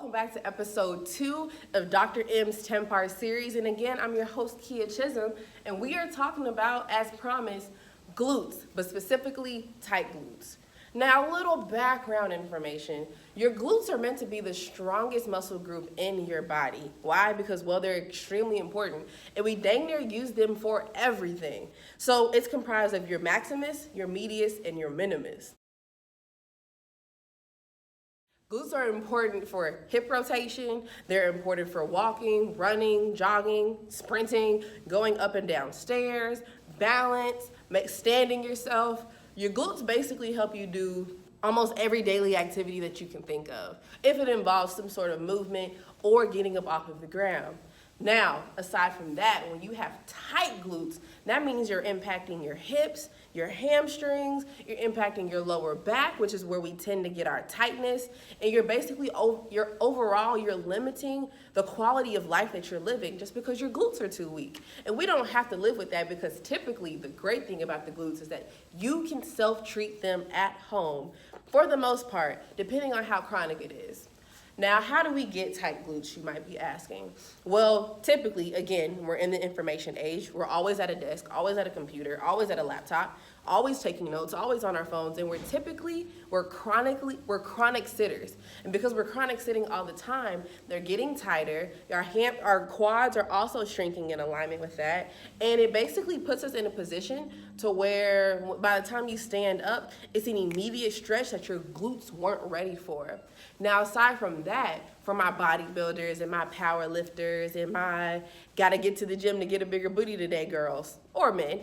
welcome back to episode 2 of Dr. M's 10-part series. And again, I'm your host, Kia Chisholm, and we are talking about, as promised, glutes, but specifically tight glutes. Now, a little background information. Your glutes are meant to be the strongest muscle group in your body. Why? Because, well, they're extremely important, and we dang near use them for everything. So it's comprised of your maximus, your medius, and your minimus. Glutes are important for hip rotation, they're important for walking, running, jogging, sprinting, going up and down stairs, balance, standing yourself. Your glutes basically help you do almost every daily activity that you can think of, if it involves some sort of movement or getting up off of the ground. Now, aside from that, when you have tight glutes, that means you're impacting your hips, your hamstrings, you're impacting your lower back, which is where we tend to get our tightness, and you're basically, you're limiting the quality of life that you're living just because your glutes are too weak. And we don't have to live with that because typically the great thing about the glutes is that you can self-treat them at home for the most part, depending on how chronic it is. Now, how do we get tight glutes, you might be asking? Well, typically, again, we're in the information age. We're always at a desk, always at a computer, always at a laptop, always taking notes, always on our phones, and we're chronic sitters. And because we're chronic sitting all the time, they're getting tighter. Our quads are also shrinking in alignment with that. And it basically puts us in a position to where by the time you stand up, it's an immediate stretch that your glutes weren't ready for. Now, aside from that, for my bodybuilders and my power lifters and my gotta get to the gym to get a bigger booty today girls or men,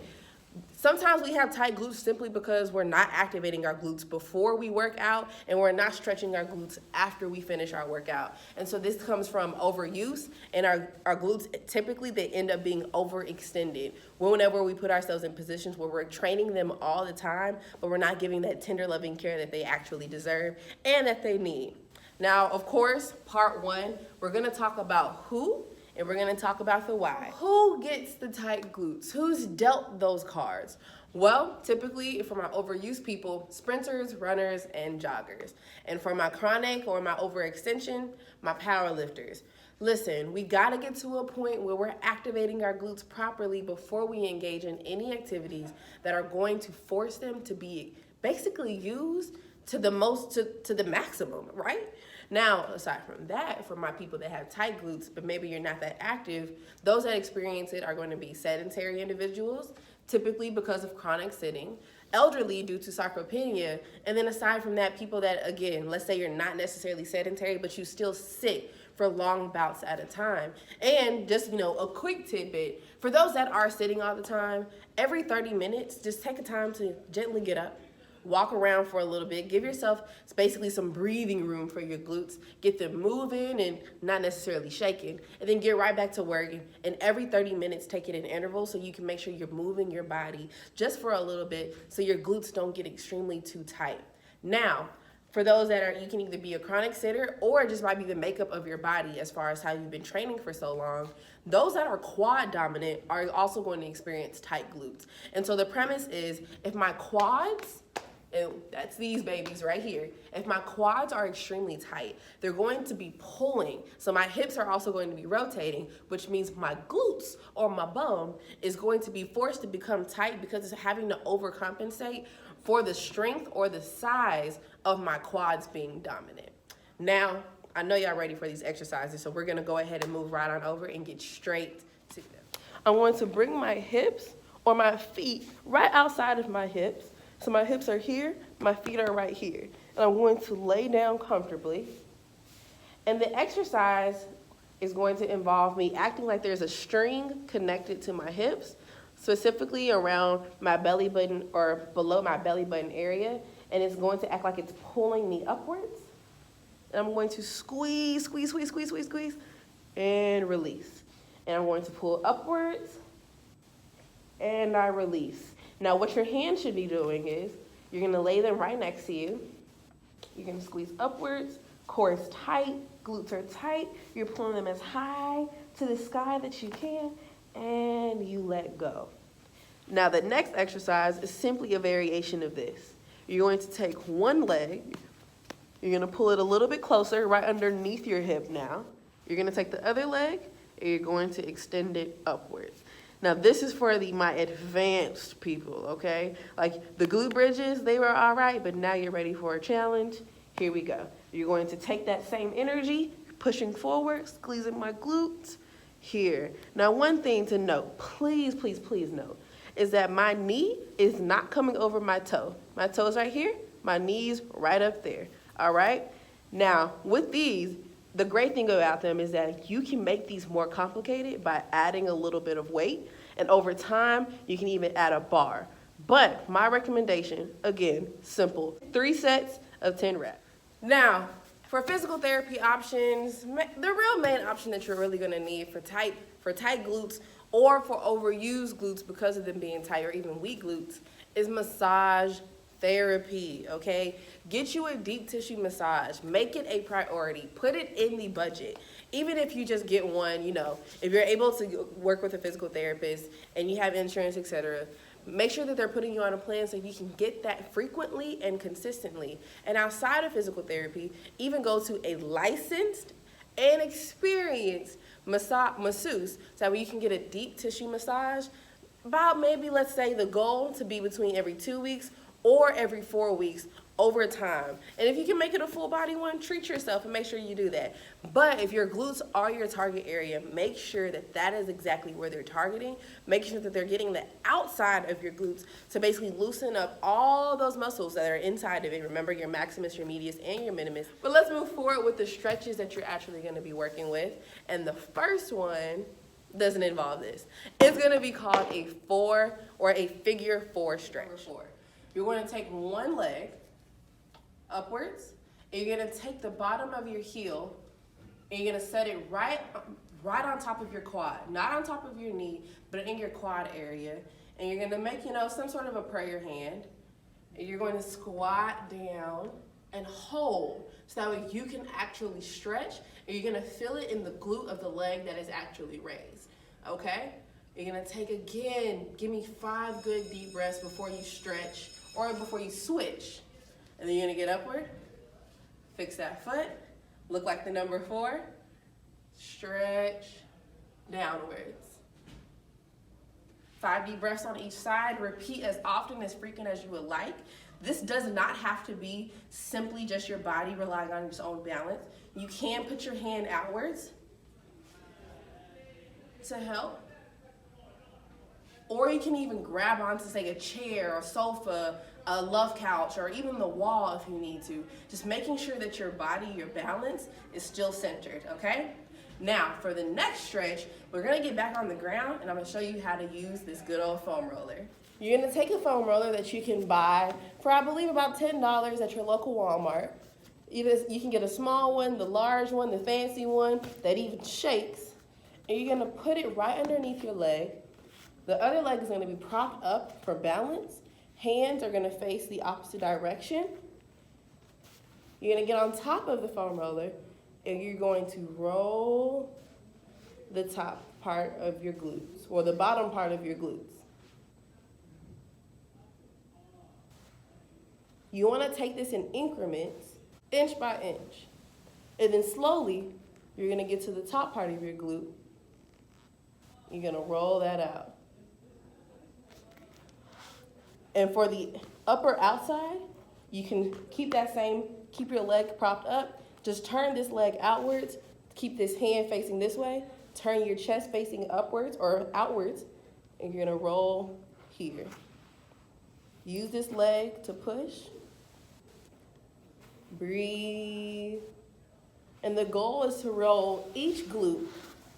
sometimes we have tight glutes simply because we're not activating our glutes before we work out and we're not stretching our glutes after we finish our workout. And so this comes from overuse, and our glutes, typically they end up being overextended whenever we put ourselves in positions where we're training them all the time, but we're not giving that tender loving care that they actually deserve and that they need. Now, of course, part 1, we're gonna talk about who, and we're gonna talk about the why. Who gets the tight glutes? Who's dealt those cards? Well, typically for my overuse people, sprinters, runners, and joggers. And for my chronic or my overextension, my power lifters. Listen, we gotta get to a point where we're activating our glutes properly before we engage in any activities that are going to force them to be basically used to the maximum, right? Now, aside from that, for my people that have tight glutes, but maybe you're not that active, those that experience it are going to be sedentary individuals, typically because of chronic sitting, elderly due to sarcopenia, and then aside from that, people that, again, let's say you're not necessarily sedentary, but you still sit for long bouts at a time. And just, a quick tidbit, for those that are sitting all the time, every 30 minutes, just take a time to gently get up, walk around for a little bit, give yourself basically some breathing room for your glutes, get them moving and not necessarily shaking, and then get right back to work. And every 30 minutes, take it in intervals so you can make sure you're moving your body just for a little bit so your glutes don't get extremely too tight. Now, for those that you can either be a chronic sitter or it just might be the makeup of your body as far as how you've been training for so long, those that are quad dominant are also going to experience tight glutes. And so the premise is, if my quads, and that's these babies right here, if my quads are extremely tight, they're going to be pulling. So my hips are also going to be rotating, which means my glutes or my bum is going to be forced to become tight because it's having to overcompensate for the strength or the size of my quads being dominant. Now, I know y'all ready for these exercises, so we're gonna go ahead and move right on over and get straight to them. I want to bring my hips or my feet right outside of my hips. So my hips are here, my feet are right here. And I'm going to lay down comfortably. And the exercise is going to involve me acting like there's a string connected to my hips, specifically around my belly button or below my belly button area. And it's going to act like it's pulling me upwards. And I'm going to squeeze, squeeze, squeeze, squeeze, squeeze, squeeze, and release. And I'm going to pull upwards, and I release. Now, what your hands should be doing is, you're gonna lay them right next to you. You're gonna squeeze upwards, core is tight, glutes are tight. You're pulling them as high to the sky that you can, and you let go. Now, the next exercise is simply a variation of this. You're going to take one leg, You're gonna pull it a little bit closer, right underneath your hip now. You're gonna take the other leg and you're going to extend it upwards. Now this is for my advanced people, okay? Like the glute bridges, they were all right, but now you're ready for a challenge. Here we go. You're going to take that same energy, pushing forward, squeezing my glutes, here. Now one thing to note, please, please, please note, is that my knee is not coming over my toe. My toe's right here, my knee's right up there, all right? Now, with these, the great thing about them is that you can make these more complicated by adding a little bit of weight, and over time, you can even add a bar. But my recommendation, again, simple, 3 sets of 10 reps. Now, for physical therapy options, the real main option that you're really gonna need for tight glutes or for overused glutes because of them being tight or even weak glutes is massage therapy, okay? Get you a deep tissue massage. Make it a priority. Put it in the budget. Even if you just get one, you know, if you're able to work with a physical therapist and you have insurance, etc., make sure that they're putting you on a plan so you can get that frequently and consistently. And outside of physical therapy, even go to a licensed and experienced masseuse so that you can get a deep tissue massage. About maybe, let's say, the goal to be between every 2 weeks or every 4 weeks over time. And if you can make it a full body one, treat yourself and make sure you do that. But if your glutes are your target area, make sure that that is exactly where they're targeting. Make sure that they're getting the outside of your glutes to basically loosen up all those muscles that are inside of it. Remember your maximus, your medius, and your minimus. But let's move forward with the stretches that you're actually gonna be working with. And the first one doesn't involve this. It's gonna be called a figure 4 stretch. You're going to take one leg upwards, and you're going to take the bottom of your heel, and you're going to set it right on top of your quad, not on top of your knee, but in your quad area. And you're going to make, you know, some sort of a prayer hand, and you're going to squat down and hold, so that way you can actually stretch, and you're going to feel it in the glute of the leg that is actually raised, okay? You're gonna take again, give me 5 good deep breaths before you stretch or before you switch. And then you're gonna get upward, fix that foot, look like the number 4, stretch downwards. 5 deep breaths on each side, repeat as often, as frequent as you would like. This does not have to be simply just your body relying on its own balance. You can put your hand outwards to help. Or you can even grab onto, say, a chair, a sofa, a love couch, or even the wall if you need to. Just making sure that your body, your balance, is still centered, okay? Now, for the next stretch, we're gonna get back on the ground, and I'm gonna show you how to use this good old foam roller. You're gonna take a foam roller that you can buy for, I believe, about $10 at your local Walmart. Either you can get a small one, the large one, the fancy one that even shakes, and you're gonna put it right underneath your leg. The other leg is going to be propped up for balance. Hands are going to face the opposite direction. You're going to get on top of the foam roller, and you're going to roll the top part of your glutes, or the bottom part of your glutes. You want to take this in increments, inch by inch. And then slowly, you're going to get to the top part of your glute. You're going to roll that out. And for the upper outside, you can keep your leg propped up. Just turn this leg outwards. Keep this hand facing this way. Turn your chest facing upwards or outwards. And you're gonna roll here. Use this leg to push. Breathe. And the goal is to roll each glute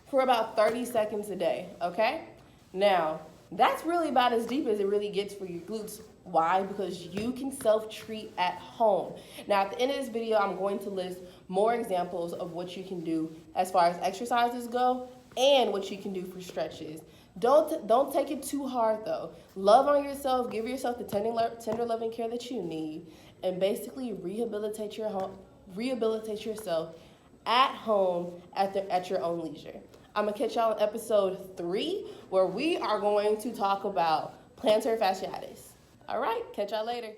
for about 30 seconds a day, okay? Now, that's really about as deep as it really gets for your glutes. Why? Because you can self-treat at home. Now, at the end of this video, I'm going to list more examples of what you can do as far as exercises go and what you can do for stretches. Don't take it too hard, though. Love on yourself. Give yourself the tender loving care that you need, and basically rehabilitate yourself at home at your own leisure. I'm gonna catch y'all in episode 3, where we are going to talk about plantar fasciitis. All right, catch y'all later.